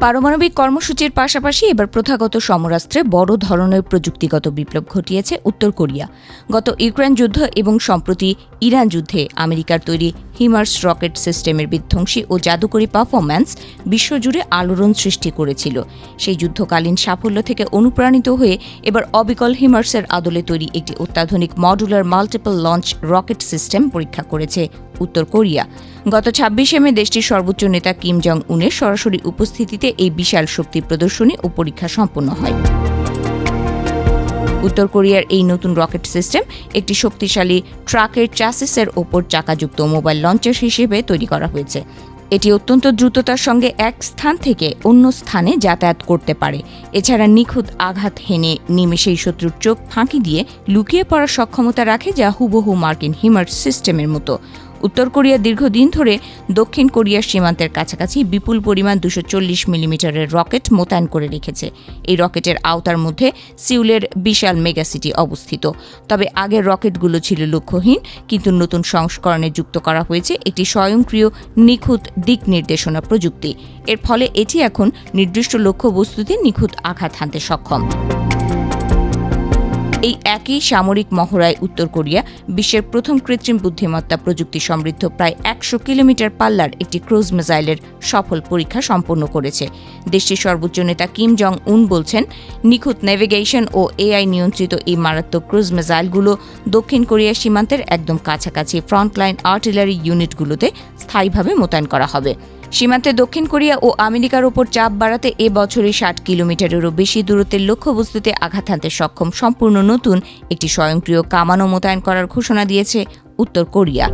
পারমাণবিক কর্মসূচির পাশাপাশি এবার প্রথাগত সমরাস্ত্রে বড় ধরনের প্রযুক্তিগত বিপ্লব ঘটিয়েছে উত্তর কোরিয়া। গত ইউক্রেন যুদ্ধ এবং সম্প্রতি ইরান যুদ্ধে আমেরিকার তৈরি হিমার্স রকেট সিস্টেমের বিধ্বংসী ও জাদুকরী পারফরম্যান্স বিশ্বজুড়ে আলোড়ন সৃষ্টি করেছিল। সেই যুদ্ধকালীন সাফল্য থেকে অনুপ্রাণিত হয়ে এবার অবিকল হিমার্সের আদলে তৈরি একটি অত্যাধুনিক modular multiple launch rocket system পরীক্ষা করেছে উত্তর কোরিয়া। গত ২৬শে মে দেশটির সর্বোচ্চ নেতা কিম জং উনের সরাসরি উপস্থিতিতে এই বিশাল শক্তি প্রদর্শনী ও পরীক্ষা সম্পন্ন হয়। উত্তর কোরিয়ার এই নতুন রকেট সিস্টেম একটি শক্তিশালী ট্রাকের চ্যাসিসের ওপর চাকাযুক্ত মোবাইল লঞ্চার হিসেবে তৈরি করা হয়েছে। এটি অত্যন্ত দ্রুততার সঙ্গে এক স্থান থেকে অন্য স্থানে যাতায়াত করতে পারে। এছাড়া নিখুঁত আঘাত হেনে নিমেষেই শত্রুর চোখ ফাঁকি দিয়ে লুকিয়ে পড়ার সক্ষমতা রাখে, যা হুবহু মার্কিন হিমার্স সিস্টেমের মতো। উত্তর কোরিয়া দীর্ঘদিন ধরে দক্ষিণ কোরিয়ার সীমান্তের কাছাকাছি বিপুল পরিমাণ ২৪০ মিলিমিটারের রকেট মোতায়েন করে রেখেছে। এই রকেটের আওতার মধ্যে সিউলের বিশাল মেগাসিটি অবস্থিত। তবে আগের রকেটগুলো ছিল লক্ষ্যহীন, কিন্তু নতুন সংস্করণে যুক্ত করা হয়েছে একটি স্বয়ংক্রিয় নিখুঁত দিক নির্দেশনা প্রযুক্তি। এর ফলে এটি এখন নির্দিষ্ট লক্ষ্যবস্তুতে নিখুঁত আঘাত হানতে সক্ষম। এই একই সামরিক মহড়ায় উত্তর কোরিয়া বিশ্বের প্রথম কৃত্রিম বুদ্ধিমত্তা প্রযুক্তি সমৃদ্ধ প্রায় ১০০ কিলোমিটার পাল্লার একটি ক্রুজ মিসাইলের সফল পরীক্ষা সম্পন্ন করেছে। দেশটির সর্বোচ্চ নেতা কিম জং উন বলছেন, নিখুঁত নেভিগেশন ও এআই নিয়ন্ত্রিত এই মারাত্মক ক্রুজ মিসাইলগুলো দক্ষিণ কোরিয়ার সীমান্তের একদম কাছাকাছি ফ্রন্টলাইন আর্টিলারি ইউনিটগুলোতে স্থায়ীভাবে মোতায়েন করা হবে। সীমান্তে দক্ষিণ কোরিয়া ও আমেরিকার ওপর চাপ বাড়াতে এ বছরে ৬০ কিলোমিটারেরও বেশি দূরত্বের লক্ষ্যবস্তুতে আঘাত হানতে সক্ষম সম্পূর্ণ নতুন একটি স্বয়ংক্রিয় কামানও মোতায়েন করার ঘোষণা দিয়েছে উত্তর কোরিয়া।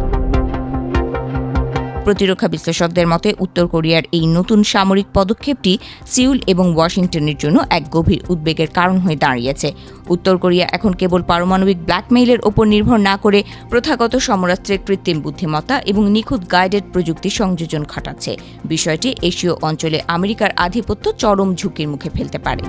প্রতিরক্ষা বিশ্লেষকদের মতে উত্তর কোরিয়ার এই নতুন সামরিক পদক্ষেপটি সিউল এবং ওয়াশিংটনের জন্য এক গভীর উদ্বেগের কারণ হয়ে দাঁড়িয়েছে। উত্তর কোরিয়া এখন কেবল পারমাণবিক ব্ল্যাকমেইলের ওপর নির্ভর না করে প্রথাগত সমরাস্ত্রের কৃত্রিম বুদ্ধিমত্তা এবং নিখুঁত গাইডেড প্রযুক্তি সংযোজন ঘটাচ্ছে। বিষয়টি এশীয় অঞ্চলে আমেরিকার আধিপত্য চরম ঝুঁকির মুখে ফেলতে পারে।